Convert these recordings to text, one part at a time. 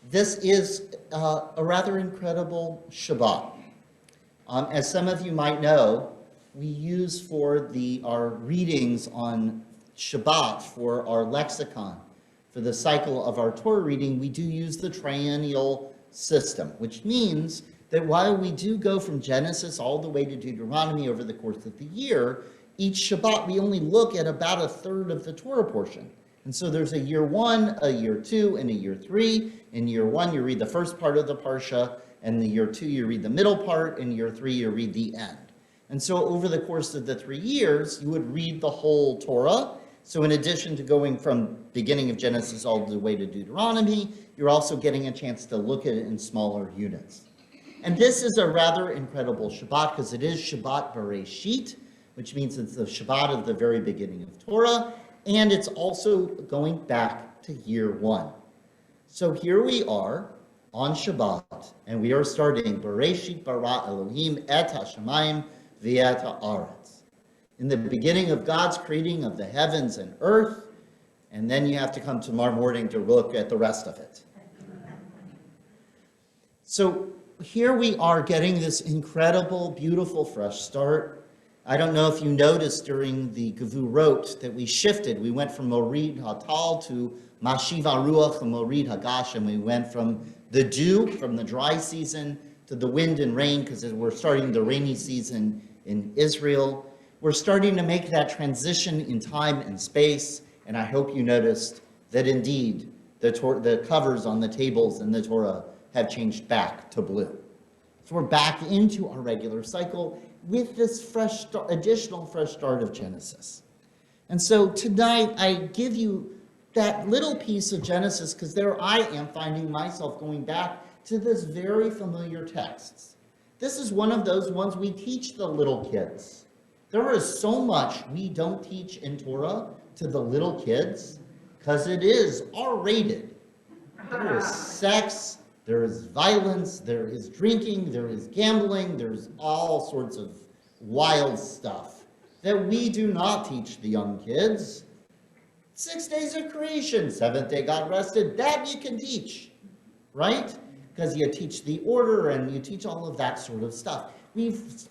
This is a rather incredible Shabbat. As some of you might know, we use for our readings on Shabbat for our lexicon. For the cycle of our Torah reading, we do use the triennial system, which means that while we do go from Genesis all the way to Deuteronomy over the course of the year, each Shabbat we only look at about a third of the Torah portion. And so there's a year 1, a year 2, and a year 3. In year 1, you read the first part of the Parsha, and in year 2, you read the middle part, and year 3, you read the end. And so over the course of the 3 years, you would read the whole Torah. So in addition to going from beginning of Genesis all the way to Deuteronomy, you're also getting a chance to look at it in smaller units. And this is a rather incredible Shabbat because it is Shabbat Bereshit, which means it's the Shabbat of the very beginning of Torah, and it's also going back to year 1. So here we are on Shabbat, and we are starting Bereshit bara Elohim et hashamayim v'et haaretz. In the beginning of God's creating of the heavens and earth, and then you have to come tomorrow morning to look at the rest of it. So here we are getting this incredible, beautiful, fresh start. I don't know if you noticed during the Gevurot that we shifted. We went from Morid Hatal to Mashiv HaRuach and Morid Hagash, and we went from the dew, from the dry season, to the wind and rain, because we're starting the rainy season in Israel. We're starting to make that transition in time and space, and I hope you noticed that indeed the covers on the tables in the Torah have changed back to blue. So we're back into our regular cycle with this additional fresh start of Genesis. And so tonight I give you that little piece of Genesis because there I am finding myself going back to this very familiar text. This is one of those ones we teach the little kids. There is so much we don't teach in Torah to the little kids because it is R-rated. There is sex, there is violence, there is drinking, there is gambling, there's all sorts of wild stuff that we do not teach the young kids. 6 days of creation, 7th day God rested, that you can teach, right? Because you teach the order and you teach all of that sort of stuff.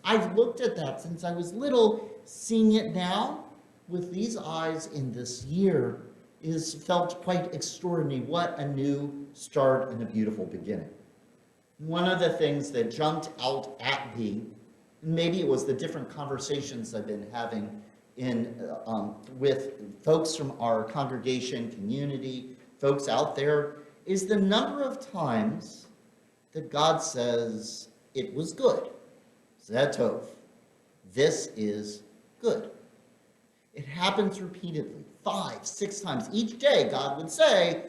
I've looked at that since I was little. Seeing it now with these eyes in this year is felt quite extraordinary. What a new start and a beautiful beginning. One of the things that jumped out at me, maybe it was the different conversations I've been having with folks from our congregation, community, folks out there, is the number of times that God says, it was good. Zetov. This is good. It happens repeatedly, 5, 6 times. Each day, God would say,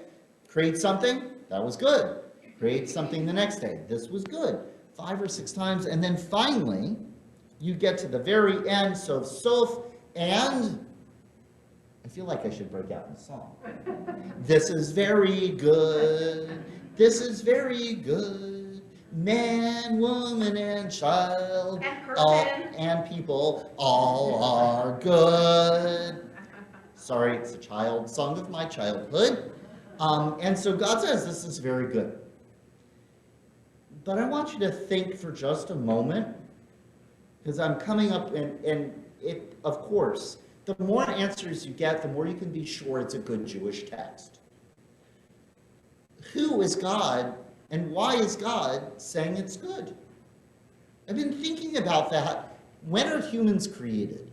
create something, that was good. Create something the next day, this was good. 5 or 6 times, and then finally, you get to the very end, sof, and I feel like I should break out in song. This is very good. This is very good. Man, woman, and child, and people, all are good. Sorry, it's a child song of my childhood. And so God says this is very good. But I want you to think for just a moment, because I'm coming up, and it, of course, the more answers you get, the more you can be sure it's a good Jewish text. Who is God? And why is God saying it's good? I've been thinking about that. When are humans created?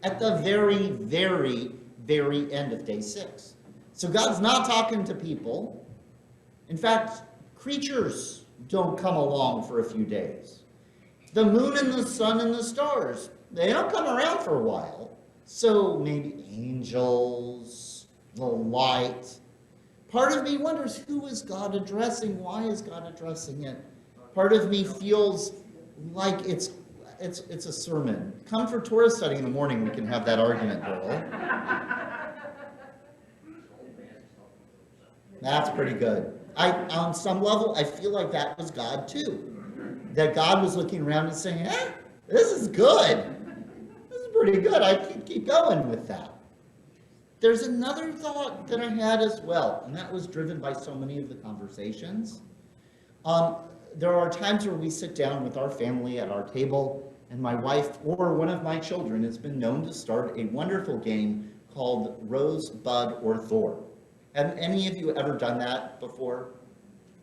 At the very, very, very end of day 6. So God's not talking to people. In fact, creatures don't come along for a few days. The moon and the sun and the stars, they don't come around for a while. So maybe angels, the light. Part of me wonders, who is God addressing? Why is God addressing it? Part of me feels like it's a sermon. Come for Torah study in the morning, we can have that argument, girl. That's pretty good. On some level, I feel like that was God too. That God was looking around and saying, hey, this is good. This is pretty good. I can keep going with that. There's another thought that I had as well, and that was driven by so many of the conversations. There are times where we sit down with our family at our table, and my wife or one of my children has been known to start a wonderful game called Rose, Bud, or Thor. Have any of you ever done that before?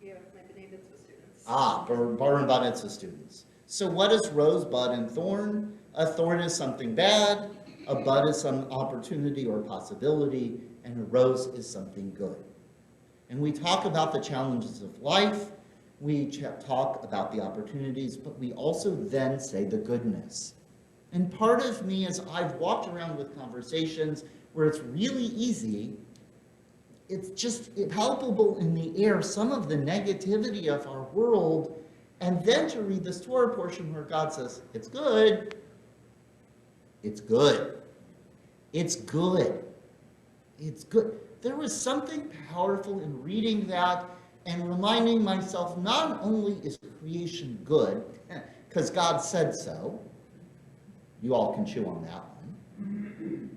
Yeah, my bar mitzvah students. Bar and bat mitzvah students. So what is rose, bud, and thorn? A thorn is something bad, a bud is some opportunity or possibility, and a rose is something good. And we talk about the challenges of life, we talk about the opportunities, but we also then say the goodness. And part of me, as I've walked around with conversations where it's really easy, it's just palpable in the air, some of the negativity of our world, and then to read this Torah portion where God says, it's good, it's good, it's good, it's good. There was something powerful in reading that and reminding myself, not only is creation good, because God said so, you all can chew on that one,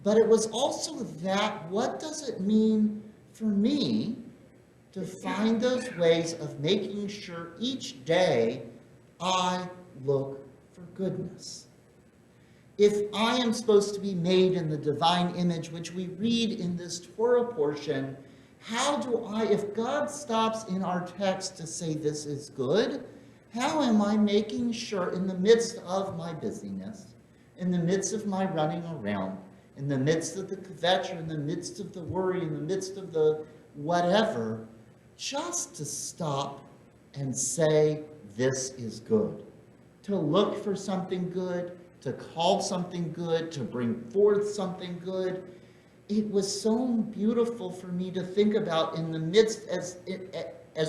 but it was also that, what does it mean for me to find those ways of making sure each day I look for goodness? If I am supposed to be made in the divine image, which we read in this Torah portion, how do I, if God stops in our text to say this is good, how am I making sure in the midst of my busyness, in the midst of my running around, in the midst of the kvetch, in the midst of the worry, in the midst of the whatever, just to stop and say, this is good. To look for something good, to call something good, to bring forth something good. It was so beautiful for me to think about in the midst, as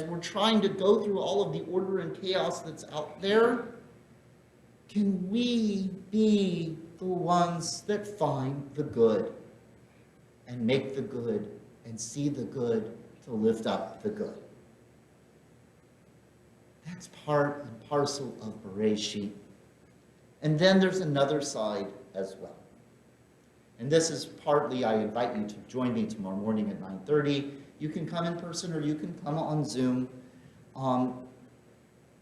we're trying to go through all of the order and chaos that's out there, can we be the ones that find the good and make the good and see the good to lift up the good? That's part and parcel of Bereshit. And then there's another side as well. And this is partly, I invite you to join me tomorrow morning at 9:30. You can come in person or you can come on Zoom.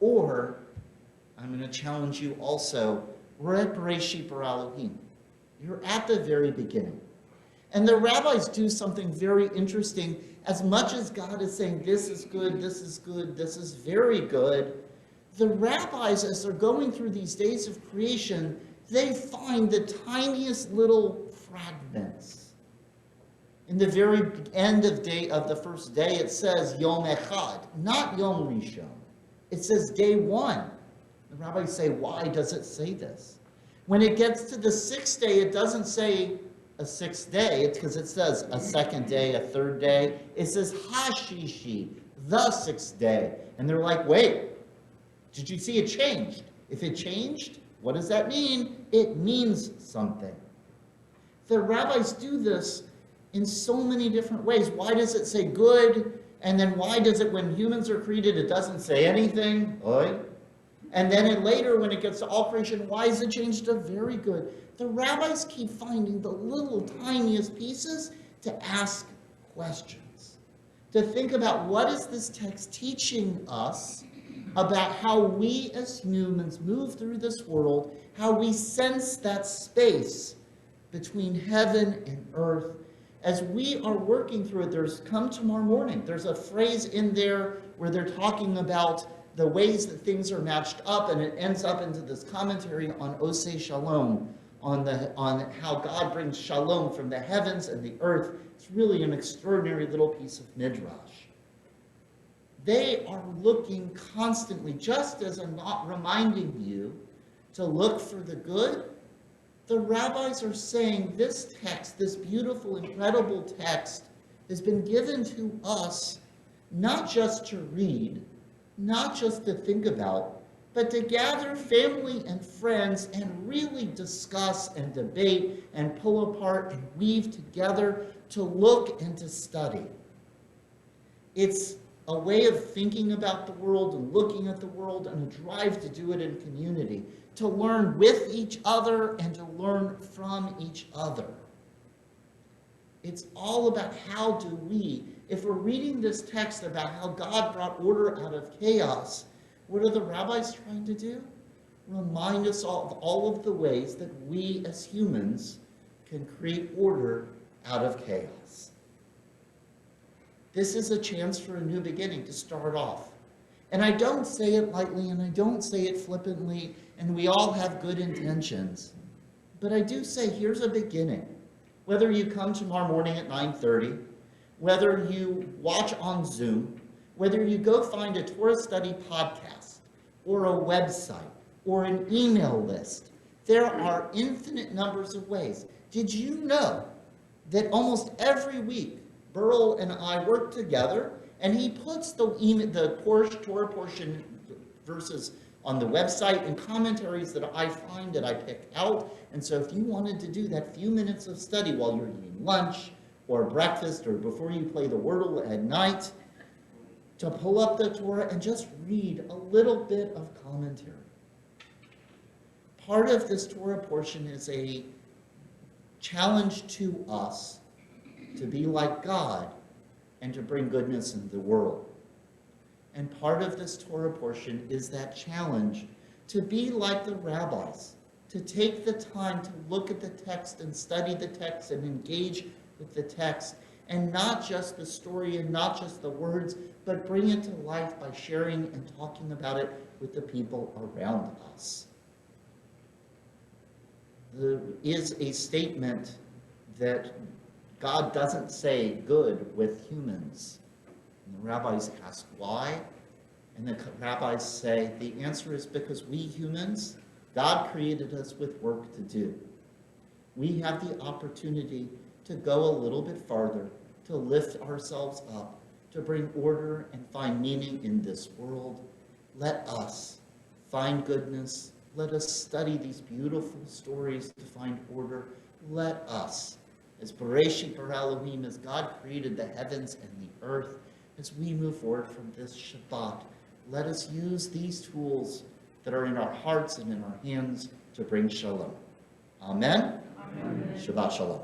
Or I'm going to challenge you also. We're at Bereshit Bara Elohim. You're at the very beginning. And the rabbis do something very interesting. As much as God is saying, this is good, this is good, this is very good, the rabbis, as they're going through these days of creation, they find the tiniest little fragments. In the very end of the first day, it says Yom Echad, not Yom Rishon. It says day one. The rabbis say, why does it say this? When it gets to the sixth day, it doesn't say a sixth day. It's because it says a second day, a third day. It says Hashishi, the sixth day. And they're like, wait, did you see it changed? If it changed, what does that mean? It means something. The rabbis do this in so many different ways. Why does it say good? And then why does it, when humans are created, it doesn't say anything? Oy. And then later, when it gets to all creation, why is it changed to very good? The rabbis keep finding the little tiniest pieces to ask questions, to think about what is this text teaching us about how we as humans move through this world, how we sense that space between heaven and earth. As we are working through it, there's come tomorrow morning. There's a phrase in there where they're talking about the ways that things are matched up, and it ends up into this commentary on Osei Shalom, on how God brings shalom from the heavens and the earth. It's really an extraordinary little piece of midrash. They are looking constantly, just as I'm not reminding you to look for the good. The rabbis are saying this text, this beautiful, incredible text, has been given to us not just to read, not just to think about, but to gather family and friends and really discuss and debate and pull apart and weave together to look and to study. It's a way of thinking about the world and looking at the world, and a drive to do it in community, to learn with each other and to learn from each other. It's all about how do we, if we're reading this text about how God brought order out of chaos, what are the rabbis trying to do? Remind us all of the ways that we as humans can create order out of chaos. This is a chance for a new beginning to start off. And I don't say it lightly and I don't say it flippantly, and we all have good intentions. But I do say here's a beginning. Whether you come tomorrow morning at 9:30, whether you watch on Zoom, whether you go find a Torah study podcast or a website or an email list, there are infinite numbers of ways. Did you know that almost every week Burl and I work together and he puts the Torah portion verses on the website and commentaries that I find that I pick out. And so if you wanted to do that few minutes of study while you're eating lunch or breakfast or before you play the Wordle at night, to pull up the Torah and just read a little bit of commentary. Part of this Torah portion is a challenge to us to be like God and to bring goodness into the world. And part of this Torah portion is that challenge to be like the rabbis, to take the time to look at the text and study the text and engage with the text, and not just the story and not just the words, but bring it to life by sharing and talking about it with the people around us. There is a statement that God doesn't say good with humans. And the rabbis ask why, and the rabbis say the answer is because we humans, God created us with work to do. We have the opportunity to go a little bit farther, to lift ourselves up, to bring order and find meaning in this world. Let us find goodness. Let us study these beautiful stories to find order. Let us, as Bereshit bara Elohim, as God created the heavens and the earth, as we move forward from this Shabbat, let us use these tools that are in our hearts and in our hands to bring shalom. Amen? Amen. Shabbat shalom.